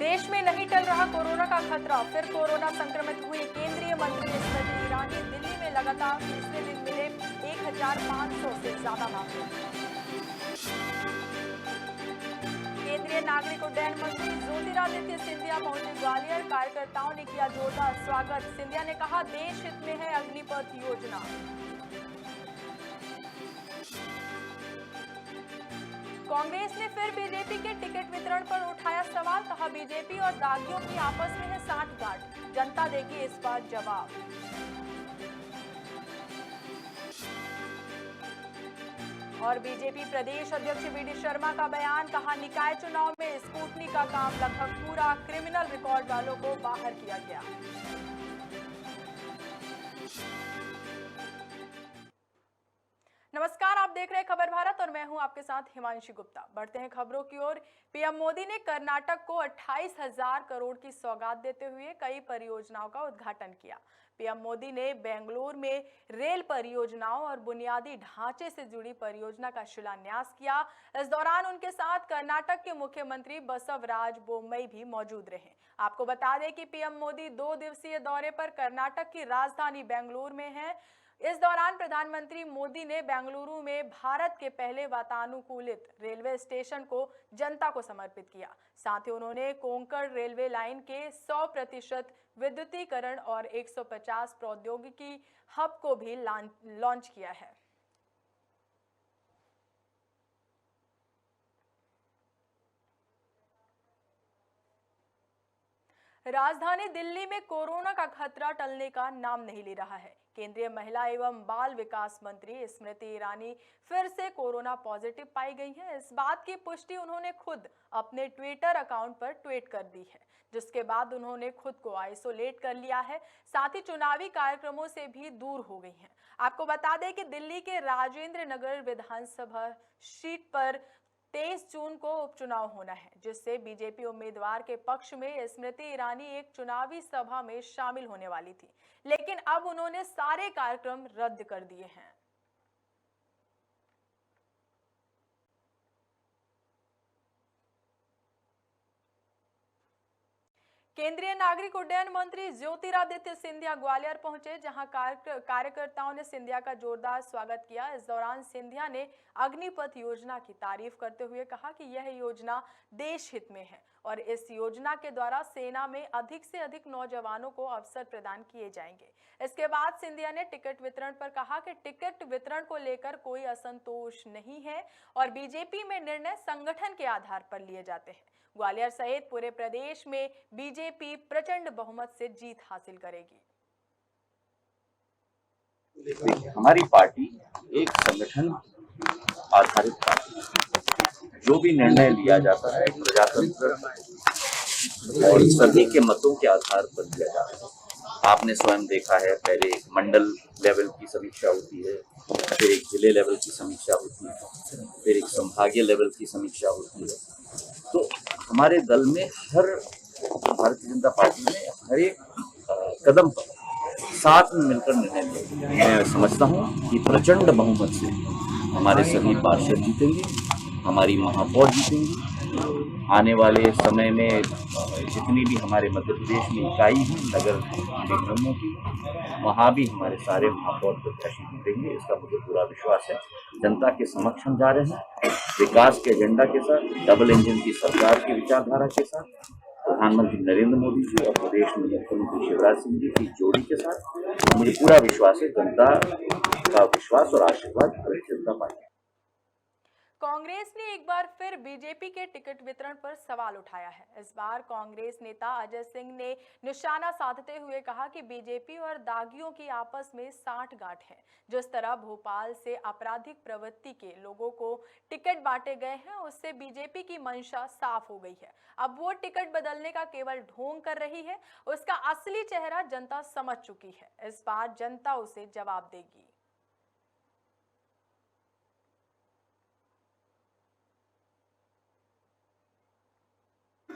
देश में नहीं टल रहा कोरोना का खतरा, फिर कोरोना संक्रमित हुई केंद्रीय मंत्री स्मृति ईरानी। दिल्ली में लगातार तीसरे दिन मिले 1500 से ज्यादा मामले। केंद्रीय नागरिक उड्डयन मंत्री ज्योतिरादित्य सिंधिया पहुंचे ग्वालियर। कार्यकर्ताओं ने किया जोरदार स्वागत। सिंधिया ने कहा, देश हित में है अग्निपथ योजना। कांग्रेस ने फिर बीजेपी के टिकट वितरण पर उठाया सवाल। कहा, बीजेपी और दागियों की आपस में है सांठगांठ, जनता देगी इस बार जवाब। और बीजेपी प्रदेश अध्यक्ष वीडी शर्मा का बयान। कहा, निकाय चुनाव में स्कूटनी का काम लगभग पूरा, क्रिमिनल रिकॉर्ड वालों को बाहर किया गया। नमस्कार, आप देख रहे हैं खबर भारत और मैं हूं आपके साथ हिमांशी गुप्ता। बढ़ते हैं खबरों की ओर। पीएम मोदी ने कर्नाटक को 28,000 करोड़ की सौगात देते हुए कई परियोजनाओं का उद्घाटन किया। पीएम मोदी ने बेंगलुरु में रेल परियोजनाओं और बुनियादी ढांचे से जुड़ी परियोजना का शिलान्यास किया। इस दौरान उनके साथ कर्नाटक के मुख्यमंत्री बसवराज बोम्मई भी मौजूद रहे। आपको बता दें कि पीएम मोदी 2 दिवसीय दौरे पर कर्नाटक की राजधानी बेंगलुरु में हैं। इस दौरान प्रधानमंत्री मोदी ने बेंगलुरु में भारत के पहले वातानुकूलित रेलवे स्टेशन को जनता को समर्पित किया। साथ ही उन्होंने कोंकण रेलवे लाइन के 100% विद्युतीकरण और 150 प्रौद्योगिकी हब को भी लॉन्च किया है। राजधानी दिल्ली में कोरोना का खतरा टलने का नाम नहीं ले रहा है। केंद्रीय महिला एवं बाल विकास मंत्री स्मृति ईरानी फिर से कोरोना पॉजिटिव पाई गई हैं। इस बात की पुष्टि उन्होंने खुद अपने ट्विटर अकाउंट पर ट्वीट कर दी है, जिसके बाद उन्होंने खुद को आइसोलेट कर लिया है। साथ ही चुनावी कार्यक्रमों से भी दूर हो गई हैं। आपको बता दें कि दिल्ली के राजेंद्र नगर विधानसभा सीट पर 23 जून को उपचुनाव होना है, जिससे बीजेपी उम्मीदवार के पक्ष में स्मृति ईरानी एक चुनावी सभा में शामिल होने वाली थी, लेकिन अब उन्होंने सारे कार्यक्रम रद्द कर दिए हैं। केंद्रीय नागरिक उड्डयन मंत्री ज्योतिरादित्य सिंधिया ग्वालियर पहुंचे, जहां कार्यकर्ताओं ने सिंधिया का जोरदार स्वागत किया। इस दौरान सिंधिया ने अग्निपथ योजना की तारीफ करते हुए कहा कि यह योजना देश हित में है और इस योजना के द्वारा सेना में अधिक से अधिक नौजवानों को अवसर प्रदान किए जाएंगे। इसके बाद सिंधिया ने टिकट वितरण पर कहा कि टिकट वितरण को लेकर कोई असंतोष नहीं है और बीजेपी में निर्णय संगठन के आधार पर लिए जाते हैं। ग्वालियर सहित पूरे प्रदेश में बीजेपी प्रचंड बहुमत से जीत हासिल करेगी। हमारी पार्टी एक संगठन आधारित पार्टी है। जो भी निर्णय लिया जाता है प्रजातंत्र और सभी के मतों के आधार पर लिया जाता है। आपने स्वयं देखा है, पहले एक मंडल लेवल की समीक्षा होती है, फिर एक जिले लेवल की समीक्षा होती है, फिर एक संभागीय लेवल की समीक्षा होती है। तो हमारे दल में भारतीय जनता पार्टी में हर एक कदम पर साथ में मिलकर निर्णय लिया। मैं समझता हूँ कि प्रचंड बहुमत से हमारे सभी पार्षद जीतेंगे, हमारी महापौर जीतेंगी। आने वाले समय में जितनी भी हमारे मध्य प्रदेश में इकाई है नगर निगमों की, वहाँ भी हमारे सारे महापौर प्रत्याशी जीतेंगे। इसका मुझे पूरा विश्वास है। जनता के समक्ष हम जा रहे हैं विकास के एजेंडा के साथ, डबल इंजन की सरकार की विचारधारा के साथ, प्रधानमंत्री नरेंद्र मोदी जी और प्रदेश में मुख्यमंत्री शिवराज सिंह जी की जोड़ी के साथ। मुझे पूरा विश्वास है, जनता का विश्वास और आशीर्वाद भारतीय जनता पार्टी। कांग्रेस ने एक बार फिर बीजेपी के टिकट वितरण पर सवाल उठाया है। इस बार कांग्रेस नेता अजय सिंह ने निशाना साधते हुए कहा कि बीजेपी और दागियों की आपस में सांठगांठ है। जिस तरह भोपाल से आपराधिक प्रवृत्ति के लोगों को टिकट बांटे गए हैं, उससे बीजेपी की मंशा साफ हो गई है। अब वो टिकट बदलने का केवल ढोंग कर रही है, उसका असली चेहरा जनता समझ चुकी है। इस बार जनता उसे जवाब देगी।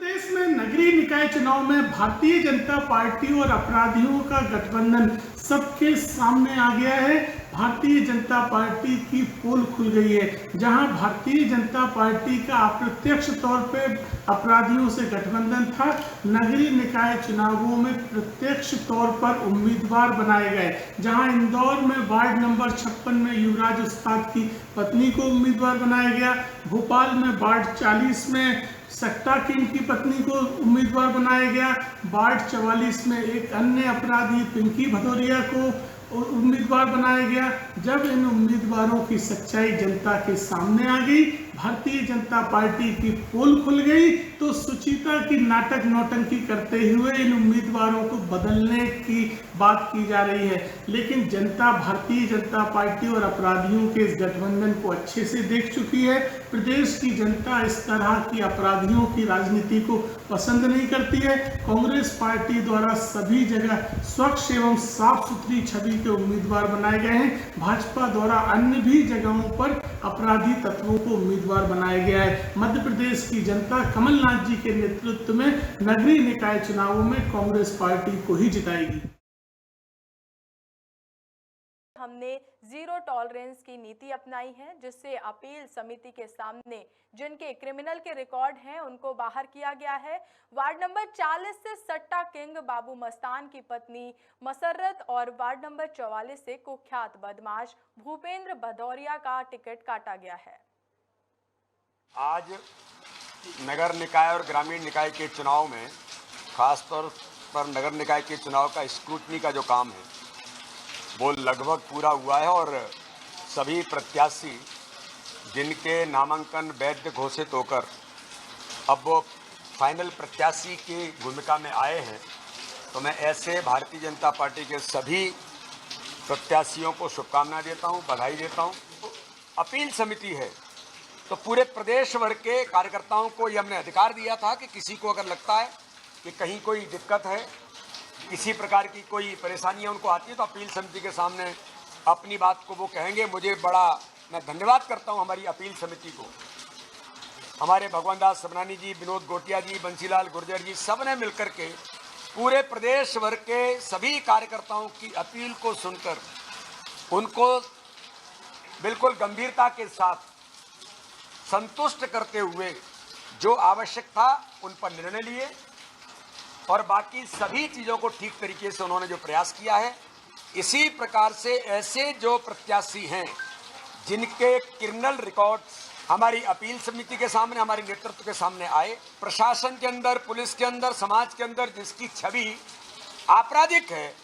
प्रदेश में नगरीय निकाय चुनाव में भारतीय जनता पार्टी और अपराधियों का गठबंधन सबके सामने आ गया है। भारतीय जनता पार्टी की पोल खुल गई है, जहां भारतीय जनता पार्टी का अप्रत्यक्ष तौर पे अपराधियों से गठबंधन था। नगरीय निकाय चुनावों में प्रत्यक्ष तौर पर उम्मीदवार बनाए गए, जहां इंदौर में वार्ड नंबर 56 में युवराज उस्ताद की पत्नी को उम्मीदवार बनाया गया। भोपाल में वार्ड 40 में सट्टा किंग की पत्नी को उम्मीदवार बनाया गया। वार्ड 44 में एक अन्य अपराधी पिंकी भदौरिया को उम्मीदवार बनाया गया। जब इन उम्मीदवारों की सच्चाई जनता के सामने आ गई, भारतीय जनता पार्टी की पोल खुल गई, तो सुचिता की नाटक नौटंकी करते हुए इन उम्मीदवारों को बदलने की बात की जा रही है। लेकिन जनता भारतीय जनता पार्टी और अपराधियों के इस गठबंधन को अच्छे से देख चुकी है। प्रदेश की जनता इस तरह की अपराधियों की राजनीति को पसंद नहीं करती है। कांग्रेस पार्टी द्वारा सभी जगह स्वच्छ एवं साफ सुथरी छवि के उम्मीदवार बनाए गए हैं। भाजपा द्वारा अन्य भी जगहों पर अपराधी तत्वों को उम्मीदवार बनाया गया है। मध्य प्रदेश की जनता कमलनाथ जी के नेतृत्व में नगरीय निकाय चुनावों में कांग्रेस पार्टी को ही जिताएगी। हमने जीरो टॉलरेंस की नीति अपनाई है, जिससे अपील समिति के सामने जिनके क्रिमिनल के रिकॉर्ड हैं उनको बाहर किया गया है। वार्ड नंबर 40 से सट्टा किंग बाबू मस्तान की पत्नी मसर्रत और वार्ड नंबर 44 से कुख्यात बदमाश भूपेंद्र भदौरिया का टिकट काटा गया है। आज नगर निकाय और ग्रामीण निकाय के चुनाव में खासतौर पर नगर निकाय के चुनाव का स्क्रूटनी का जो काम है वो लगभग पूरा हुआ है और सभी प्रत्याशी जिनके नामांकन वैध घोषित होकर अब वो फाइनल प्रत्याशी की भूमिका में आए हैं, तो मैं ऐसे भारतीय जनता पार्टी के सभी प्रत्याशियों को शुभकामनाएं देता हूं, बधाई देता हूं। तो अपील समिति है तो पूरे प्रदेश भर के कार्यकर्ताओं को ये हमने अधिकार दिया था कि किसी को अगर लगता है कि कहीं कोई दिक्कत है, किसी प्रकार की कोई परेशानियां उनको आती है, तो अपील समिति के सामने अपनी बात को वो कहेंगे। मैं धन्यवाद करता हूं हमारी अपील समिति को। हमारे भगवान दास सबनानी जी, विनोद गोटिया जी, बंसीलाल गुर्जर जी, सब ने मिलकर के पूरे प्रदेश भर के सभी कार्यकर्ताओं की अपील को सुनकर उनको बिल्कुल गंभीरता के साथ संतुष्ट करते हुए जो आवश्यक था उन पर निर्णय लिए और बाकी सभी चीज़ों को ठीक तरीके से उन्होंने जो प्रयास किया है। इसी प्रकार से ऐसे जो प्रत्याशी हैं जिनके क्रिमिनल रिकॉर्ड्स हमारी अपील समिति के सामने, हमारे नेतृत्व के सामने आए, प्रशासन के अंदर, पुलिस के अंदर, समाज के अंदर जिसकी छवि आपराधिक है,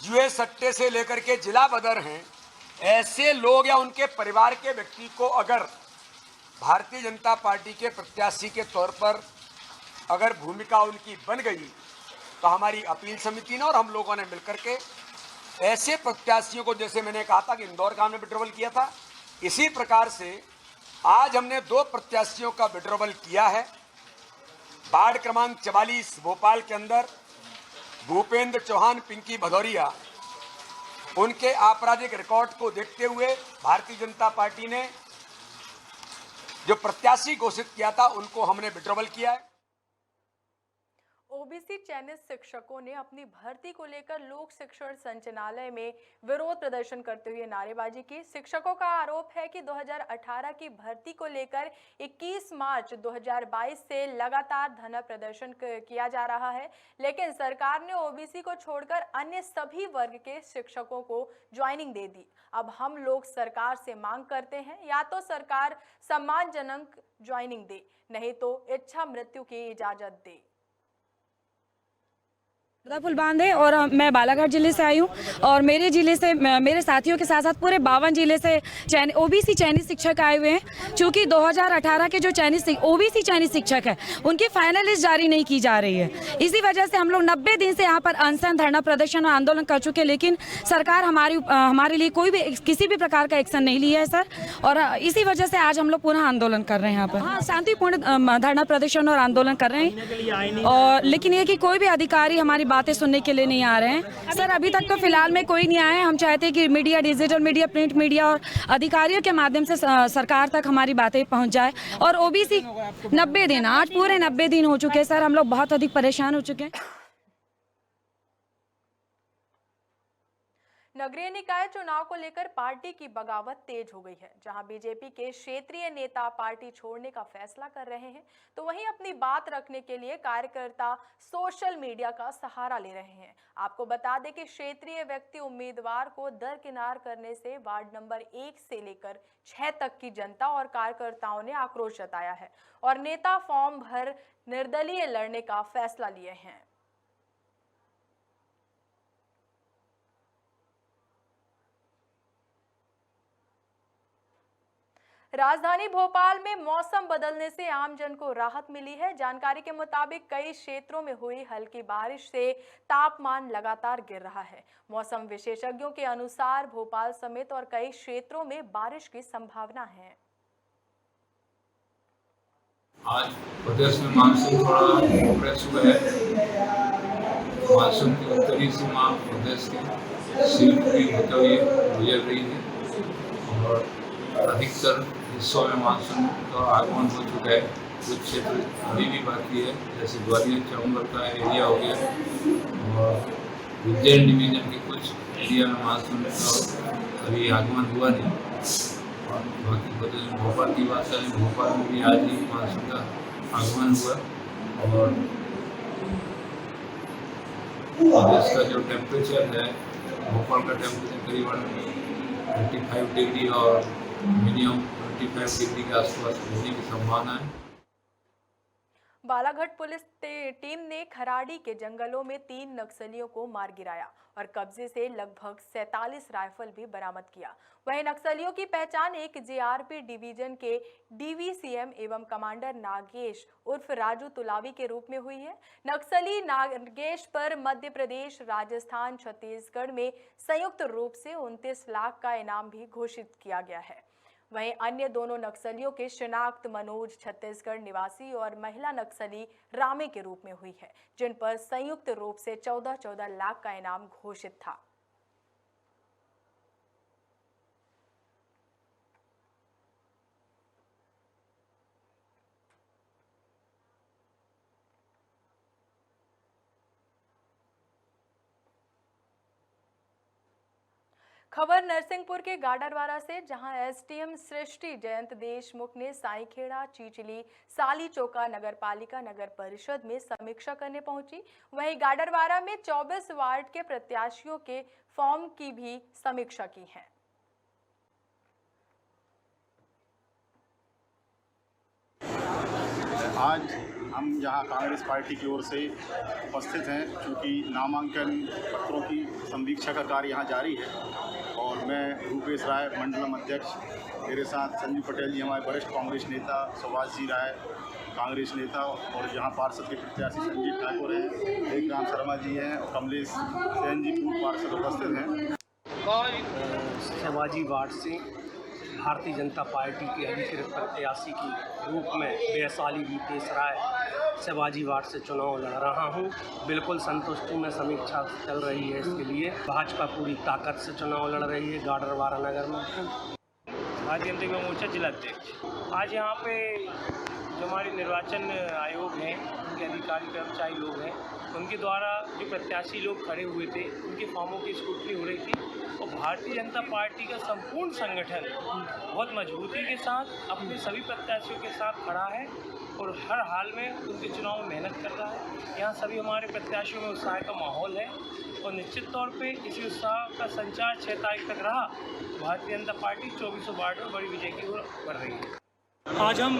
जुए सट्टे से लेकर के जिला बदर हैं, ऐसे लोग या उनके परिवार के व्यक्ति को अगर भारतीय जनता पार्टी के प्रत्याशी के तौर पर अगर भूमिका उनकी बन गई, तो हमारी अपील समिति ने और हम लोगों ने मिलकर के ऐसे प्रत्याशियों को, जैसे मैंने कहा था कि इंदौर का हमने विड्रॉवल किया था, इसी प्रकार से आज हमने 2 प्रत्याशियों का विड्रॉवल किया है। वार्ड क्रमांक 44 भोपाल के अंदर भूपेंद्र चौहान, पिंकी भदौरिया, उनके आपराधिक रिकॉर्ड को देखते हुए भारतीय जनता पार्टी ने जो प्रत्याशी घोषित किया था उनको हमने विड्रॉवल किया है। ओबीसी चयनित शिक्षकों ने अपनी भर्ती को लेकर लोक शिक्षण संचालनालय में विरोध प्रदर्शन करते हुए नारेबाजी की। शिक्षकों का आरोप है कि 2018 की भर्ती को लेकर 21 मार्च 2022 से लगातार धरना प्रदर्शन किया जा रहा है, लेकिन सरकार ने ओबीसी को छोड़कर अन्य सभी वर्ग के शिक्षकों को ज्वाइनिंग दे दी। अब हम लोग सरकार से मांग करते हैं, या तो सरकार सम्मानजनक ज्वाइनिंग दे, नहीं तो इच्छा मृत्यु की इजाजत दे। फुलबांध है और मैं बालाघाट जिले से आई हूँ और मेरे जिले से मेरे साथियों के साथ साथ पूरे 52 जिले से ओबीसी चयनित शिक्षक आए हुए हैं। चूँकि 2018 के जो ओबीसी चयनित शिक्षक है उनकी फाइनल लिस्ट जारी नहीं की जा रही है। इसी वजह से हम लोग 90 दिन से यहाँ पर अनशन, धरना प्रदर्शन और आंदोलन कर चुके हैं, लेकिन सरकार हमारे लिए किसी भी प्रकार का एक्शन नहीं लिया है सर। और इसी वजह से आज हम लोग पुनः आंदोलन कर रहे हैं यहाँ पर। हाँ, शांतिपूर्ण धरना प्रदर्शन और आंदोलन कर रहे हैं, और लेकिन ये कि कोई भी अधिकारी हमारी बातें सुनने के लिए नहीं आ रहे हैं। सर अभी तक तो फिलहाल में कोई नहीं आया है। हम चाहते हैं कि media, digital media, print media और अधिकारियों के माध्यम से सरकार तक हमारी बातें पहुंच जाए। और ओबीसी 90 दिन, आज पूरे 90 दिन हो चुके हैं सर, हम लोग बहुत अधिक परेशान हो चुके हैं। नगरीय निकाय चुनाव को लेकर पार्टी की बगावत तेज हो गई है। जहां बीजेपी के क्षेत्रीय नेता पार्टी छोड़ने का फैसला कर रहे हैं, तो वहीं अपनी बात रखने के लिए कार्यकर्ता सोशल मीडिया का सहारा ले रहे हैं। आपको बता दें कि क्षेत्रीय व्यक्ति उम्मीदवार को दरकिनार करने से वार्ड नंबर 1 से लेकर 6 तक की जनता और कार्यकर्ताओं ने आक्रोश जताया है और नेता फॉर्म भर निर्दलीय लड़ने का फैसला लिए हैं। राजधानी भोपाल में मौसम बदलने से आमजन को राहत मिली है। जानकारी के मुताबिक कई क्षेत्रों में हुई हल्की बारिश से तापमान लगातार गिर रहा है। मौसम विशेषज्ञों के अनुसार भोपाल समेत और कई क्षेत्रों में बारिश की संभावना है। आज प्रदेश में मानसून थोड़ा प्रोग्रेस हुआ है। मानसून की उत्तरी सीमा प्रदेश के शिवपुरी होते हुए गुजर रही है और अधिकतर हिस्सों में मानसून का आगमन हो चुका है। कुछ क्षेत्र अभी भी बाकी है, जैसे ग्वालियर चंबल का एरिया हो गया और उज्जैन डिवीजन के कुछ एरिया में मानसून का अभी आगमन हुआ नहीं। और बाकी प्रदेश में भोपाल की बात करें, भोपाल में भी आज ही मानसून का आगमन हुआ और प्रदेश का जो टेम्परेचर है, भोपाल का टेम्परेचर करीबन 25 डिग्री और मिनिमम 25 डिग्री के आसपास होने की संभावना है। बालाघाट पुलिस टीम ने खराड़ी के जंगलों में 3 नक्सलियों को मार गिराया और कब्जे से लगभग 47 राइफल भी बरामद किया। वहीं नक्सलियों की पहचान एक जेआरपी डिवीजन के डीवीसीएम एवं कमांडर नागेश उर्फ राजू तुलावी के रूप में हुई है। नक्सली नागेश पर मध्य प्रदेश, राजस्थान, छत्तीसगढ़ में संयुक्त रूप से 29 लाख का इनाम भी घोषित किया गया है। वहीं अन्य दोनों नक्सलियों की शिनाख्त मनोज छत्तीसगढ़ निवासी और महिला नक्सली रामे के रूप में हुई है, जिन पर संयुक्त रूप से 14 लाख का इनाम घोषित था। खबर नरसिंहपुर के गाडरवारा से, जहां एसडीएम सृष्टि जयंत देशमुख ने साईखेड़ा, चीचली, साली चौका नगरपालिका नगर परिषद में समीक्षा करने पहुंची। वहीं गाडरवारा में 24 वार्ड के प्रत्याशियों के फॉर्म की भी समीक्षा की है। आज हम यहाँ कांग्रेस पार्टी की ओर से उपस्थित हैं, क्योंकि नामांकन पत्रों की समीक्षा का कार्य यहाँ जारी है और मैं रूपेश राय मंडलम अध्यक्ष, मेरे साथ संजीव पटेल जी हमारे वरिष्ठ कांग्रेस नेता, सुभाष जी राय कांग्रेस नेता और यहाँ पार्षद के प्रत्याशी संजीव ठाकुर हैं, एक राम शर्मा जी हैं और कमलेश सेन जी पूर्व पार्षद उपस्थित हैं। शिवाजी वार्ड से भारतीय जनता पार्टी के अधिकृत प्रत्याशी के रूप में वैशाली रूपेश राय शिवाजी वार्ड से चुनाव लड़ रहा हूं। बिल्कुल संतुष्टि में समीक्षा चल रही है। इसके लिए भाजपा पूरी ताकत से चुनाव लड़ रही है गाडरवारा नगर में। भारतीय जनता मोर्चा जिलाध्यक्ष, आज यहाँ पे जो हमारे निर्वाचन आयोग हैं, उनके अधिकारी कर्मचारी लोग हैं, उनके द्वारा जो प्रत्याशी लोग खड़े हुए थे, उनके फॉर्मों की स्क्रूटनी हो रही थी और भारतीय जनता पार्टी का संपूर्ण संगठन बहुत मजबूती के साथ अपने सभी प्रत्याशियों के साथ खड़ा है और हर हाल में उनके चुनाव में मेहनत कर रहा है। यहाँ सभी हमारे प्रत्याशियों में उत्साह का माहौल है और निश्चित तौर पे इसी उत्साह का संचार 6 तारीख तक रहा। भारतीय जनता पार्टी 24 वार्ड में बड़ी विजय की ओर बढ़ रही है। आज हम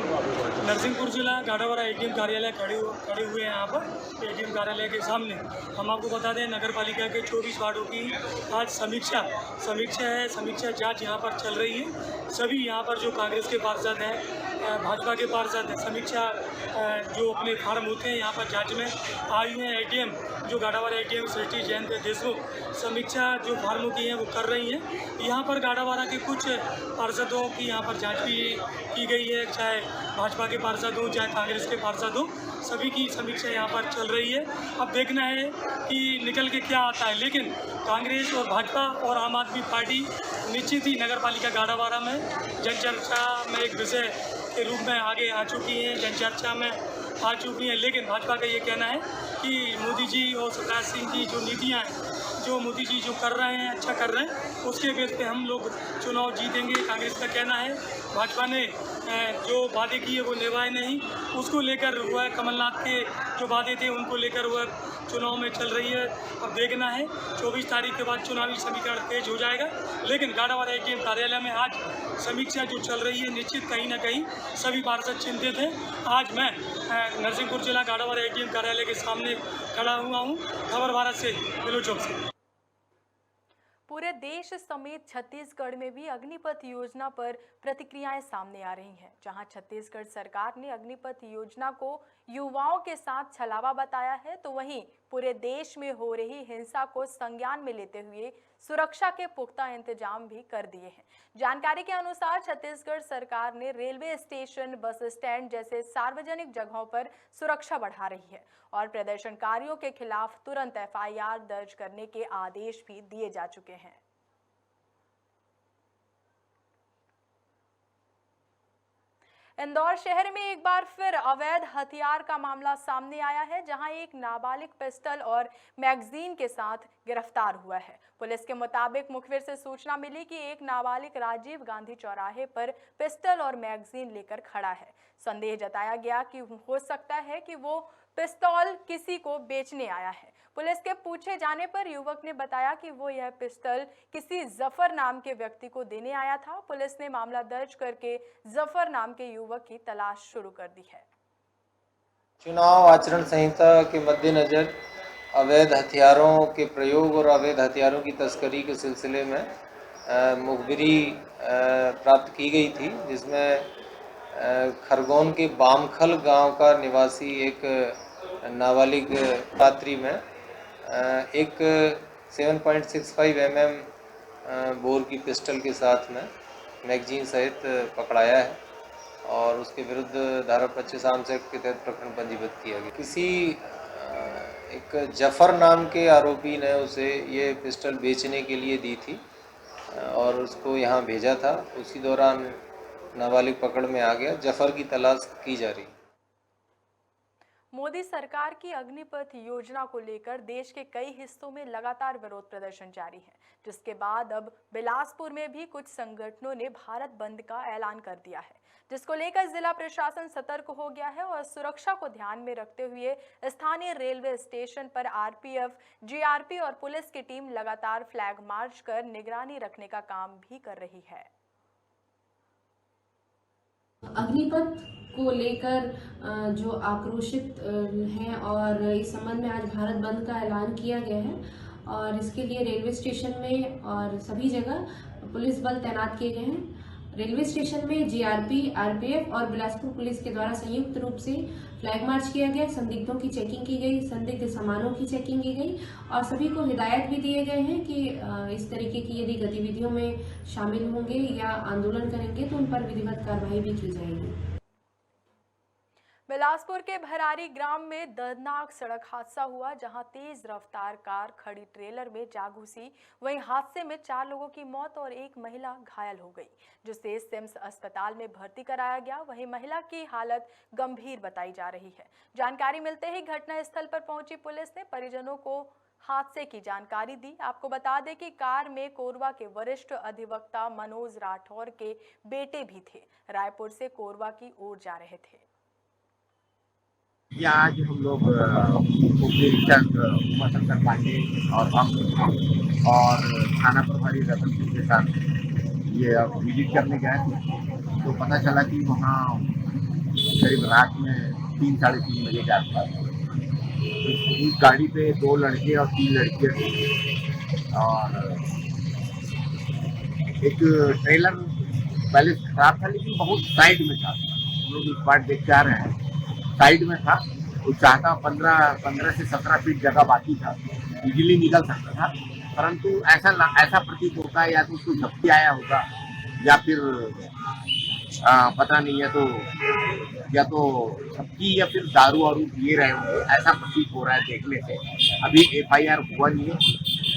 नरसिंहपुर जिला गाडरवारा एटीएम कार्यालय खड़े हुए हैं। यहाँ पर एटीएम कार्यालय के सामने हम आपको बता दें, नगर पालिका के 24 वार्डों की आज समीक्षा है। समीक्षा जांच यहाँ पर चल रही है। सभी यहाँ पर जो कांग्रेस के पार्षद हैं, भाजपा के पार्षद हैं, समीक्षा जो अपने फार्म होते हैं यहाँ पर जांच में आए हुए हैं। एटीएम जो गाड़ावाड़ा ATM सृष्टि जयंत देशमुख समीक्षा जो फार्मों की है वो कर रही हैं। यहाँ पर गाड़ावाड़ा के कुछ पार्षदों की यहाँ पर जांच भी की गई है, चाहे भाजपा के पार्षद हों चाहे कांग्रेस के पार्षद हों, सभी की समीक्षा यहाँ पर चल रही है। अब देखना है कि निकल के क्या आता है, लेकिन कांग्रेस और भाजपा और आम आदमी पार्टी निश्चित ही नगर पालिका गाड़ावाड़ा में जनचर्चा में एक विषय के रूप में आगे आ चुकी हैं, जनचर्चा में आ चुकी हैं। लेकिन भाजपा का ये कहना है कि मोदी जी और शिवराज सिंह की जो नीतियाँ हैं, जो मोदी जी जो कर रहे हैं, अच्छा कर रहे हैं, उसके बेस पे हम लोग चुनाव जीतेंगे। कांग्रेस का कहना है भाजपा ने जो वादे किए वो निभाए नहीं, उसको लेकर वह कमलनाथ के जो वादे थे उनको लेकर वह चुनाव में चल रही है। अब देखना है 24 तारीख के बाद चुनावी समीकरण तेज हो जाएगा। लेकिन गाड़ावाड़ा ATM कार्यालय में आज समीक्षा जो चल रही है, निश्चित कहीं ना कहीं सभी पार्षद चिंतित हैं। आज मैं नरसिंहपुर जिला गाड़ावाड़ा ATM कार्यालय के सामने खड़ा हुआ हूँ। खबर भारत से बिलो चौक से। पूरे देश समेत छत्तीसगढ़ में भी अग्निपथ योजना पर प्रतिक्रियाएं सामने आ रही हैं, जहां छत्तीसगढ़ सरकार ने अग्निपथ योजना को युवाओं के साथ छलावा बताया है, तो वहीं पूरे देश में हो रही हिंसा को संज्ञान में लेते हुए सुरक्षा के पुख्ता इंतजाम भी कर दिए हैं। जानकारी के अनुसार छत्तीसगढ़ सरकार ने रेलवे स्टेशन, बस स्टैंड जैसे सार्वजनिक जगहों पर सुरक्षा बढ़ा रही है और प्रदर्शनकारियों के खिलाफ तुरंत FIR दर्ज करने के आदेश भी दिए जा चुके हैं। इंदौर शहर में एक बार फिर अवैध हथियार का मामला सामने आया है, जहां एक नाबालिग पिस्टल और मैगजीन के साथ गिरफ्तार हुआ है। पुलिस के मुताबिक मुखबिर से सूचना मिली कि एक नाबालिग राजीव गांधी चौराहे पर पिस्टल और मैगजीन लेकर खड़ा है। संदेह जताया गया कि हो सकता है कि वो पिस्तौल किसी को बेचने आया है। पुलिस के पूछे जाने पर युवक ने बताया कि वो यह पिस्टल किसी जफर नाम के व्यक्ति को देने आया था। पुलिस ने मामला दर्ज करके जफर नाम के युवक की तलाश शुरू कर दी है। चुनाव आचरण संहिता के मद्देनजर अवैध हथियारों के प्रयोग और अवैध हथियारों की तस्करी के सिलसिले में मुखबिरी प्राप्त की गई थी, जिसमें खरगोन के बामखल गांव का निवासी एक नाबालिग रात्रि में एक 7.65 mm बोर की पिस्टल के साथ में मैगजीन सहित पकड़ाया है और उसके विरुद्ध धारा 25 आर्म्स एक्ट के तहत प्रकरण पंजीबद्ध किया गया। किसी एक जफर नाम के आरोपी ने उसे ये पिस्टल बेचने के लिए दी थी और उसको यहाँ भेजा था। उसी दौरान नाबालिग पकड़ में आ गया। जफर की तलाश की जा रही है। मोदी सरकार की अग्निपथ योजना को लेकर देश के कई हिस्सों में लगातार विरोध प्रदर्शन जारी है, जिसके बाद अब बिलासपुर में भी कुछ संगठनों ने भारत बंद का ऐलान कर दिया है, जिसको लेकर जिला प्रशासन सतर्क हो गया है और सुरक्षा को ध्यान में रखते हुए स्थानीय रेलवे स्टेशन पर RPF, GRP और पुलिस की टीम लगातार फ्लैग मार्च कर निगरानी रखने का काम भी कर रही है। अग्निपथ को लेकर जो आक्रोशित हैं और इस संबंध में आज भारत बंद का ऐलान किया गया है और इसके लिए रेलवे स्टेशन में और सभी जगह पुलिस बल तैनात किए गए हैं। रेलवे स्टेशन में GRP, RPF और बिलासपुर पुलिस के द्वारा संयुक्त रूप से फ्लैग मार्च किया गया, संदिग्धों की चेकिंग की गई, संदिग्ध सामानों की चेकिंग की गई और सभी को हिदायत भी दिए गए हैं कि इस तरीके की यदि गतिविधियों में शामिल होंगे या आंदोलन करेंगे तो उन पर विधिवत कार्रवाई भी की जाएगी। बिलासपुर के भरारी ग्राम में दर्दनाक सड़क हादसा हुआ, जहां तेज रफ्तार कार खड़ी ट्रेलर में जा घुसी। वहीं हादसे में 4 लोगों की मौत और एक महिला घायल हो गई, जिसे सिम्स अस्पताल में भर्ती कराया गया। वहीं महिला की हालत गंभीर बताई जा रही है। जानकारी मिलते ही घटनास्थल पर पहुंची पुलिस ने परिजनों को हादसे की जानकारी दी। आपको बता दें कि कार में कोरबा के वरिष्ठ अधिवक्ता मनोज राठौर के बेटे भी थे। रायपुर से कोरबा की ओर जा रहे थे। ये आज हम लोग उमाशंकर पांडे और हम और थाना प्रभारी रतन सिंह के साथ ये अब विजिट करने गए थे, तो पता चला कि वहाँ करीब रात में 3-3:30 बजे के आसपास इस गाड़ी पे 2 लड़के और 3 लड़कियाँ थी और एक ट्रेलर पहले खराब था लेकिन बहुत साइड में था। हम लोग इस बार देख के आ रहे हैं, साइड में था वो चाहता 15 से 17 फीट जगह बाकी था, बिजली निकल सकता था, परंतु ऐसा प्रतीत होता है या तो उसको झपकी आया होगा या फिर पता नहीं है, तो या तो झपकी या फिर दारू वारू पिए रहे होंगे, ऐसा प्रतीत हो रहा है देखने से। अभी FIR हुआ नहीं है,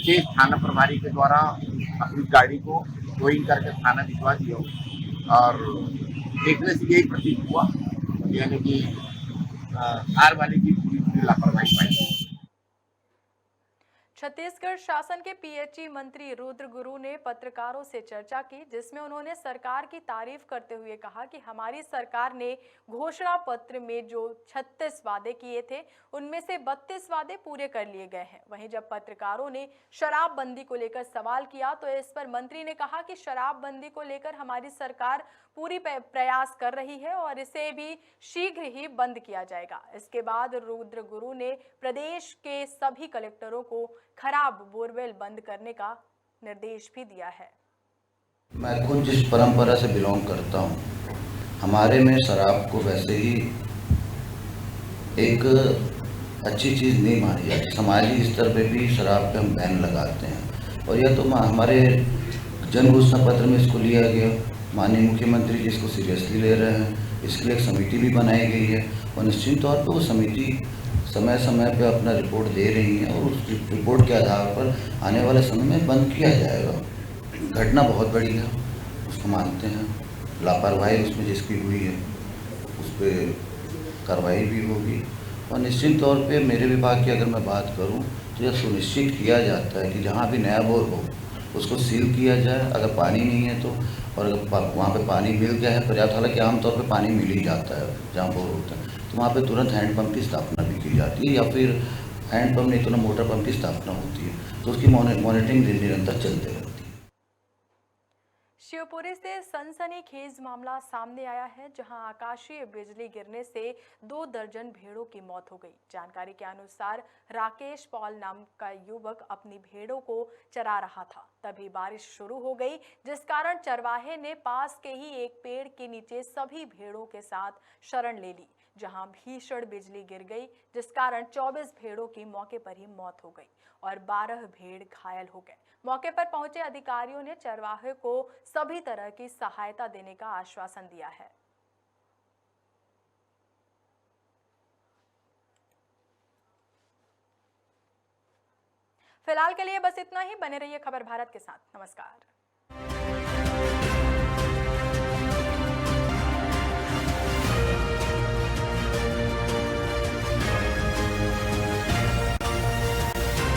शेष थाना प्रभारी के द्वारा अपनी गाड़ी को टोइंग करके थाना भिजवा दिया और देखने से यही प्रतीत हुआ, यानी कि कार वाले की पूरी लापरवाही पाई। छत्तीसगढ़ शासन के PHE मंत्री रुद्र गुरु ने पत्रकारों से चर्चा की, जिसमें उन्होंने सरकार की तारीफ करते हुए कहा कि हमारी सरकार ने घोषणा पत्र में जो 36 वादे किए थे उनमें से 32 वादे पूरे कर लिए गए हैं। वहीं जब पत्रकारों ने शराबबंदी को लेकर सवाल किया तो इस पर मंत्री ने कहा कि शराबबंदी को लेकर हमारी सरकार पूरी प्रयास कर रही है और इसे भी शीघ्र ही बंद किया जाएगा। इसके बाद रुद्र गुरु ने प्रदेश के सभी कलेक्टरों को खराब बोरवेल बंद करने का निर्देश भी दिया है। मैं खुद जिस परंपरा से बिलोंग करता हूँ, हमारे में शराब को वैसे ही एक अच्छी चीज़ नहीं मानी जाती। समाजी स्तर पे भी शराब पे हम बैन लगाते हैं और यह तो हमारे जन घोषणा पत्र में इसको लिया गया। माननीय मुख्यमंत्री जी इसको सीरियसली ले रहे हैं, इसके लिए एक समिति भी बनाई गई है और निश्चित तौर पर वो समिति समय समय पे अपना रिपोर्ट दे रही है और उस रिपोर्ट के आधार पर आने वाले समय में बंद किया जाएगा। घटना बहुत बड़ी है, उसको मानते हैं, लापरवाही उसमें जिसकी हुई है उस पर कार्रवाई भी होगी और निश्चित तौर पे मेरे विभाग की अगर मैं बात करूं तो यह सुनिश्चित किया जाता है कि जहां भी नया बोर हो उसको सील किया जाए। अगर पानी नहीं है तो, और अगर वहाँ पे पानी मिल गया है पर्याप्त, हालांकि आमतौर पे पानी मिल ही जाता है जहाँ बोर होता है, तो वहाँ पे तुरंत हैंडपम्प की स्थापना भी की जाती है या फिर हैंडपम्प नहीं तो मोटर पंप की स्थापना होती है, तो उसकी मॉनिटरिंग निरंतर चलते रहती है। शिवपुरी से सनसनीखेज मामला सामने आया है, जहां आकाशीय बिजली गिरने से 2 दर्जन भेड़ों की मौत हो गई। जानकारी के अनुसार राकेश पॉल नाम का युवक अपनी भेड़ों को चरा रहा था, तभी बारिश शुरू हो गई, जिस कारण चरवाहे ने पास के ही एक पेड़ के नीचे सभी भेड़ों के साथ शरण ले ली, जहां भीषण बिजली गिर गई, जिस कारण 24 भेड़ों की मौके पर ही मौत हो गई और 12 भेड़ घायल हो गए। मौके पर पहुंचे अधिकारियों ने चरवाहे को सभी तरह की सहायता देने का आश्वासन दिया है। फिलहाल के लिए बस इतना ही। बने रहिए खबर भारत के साथ। नमस्कार।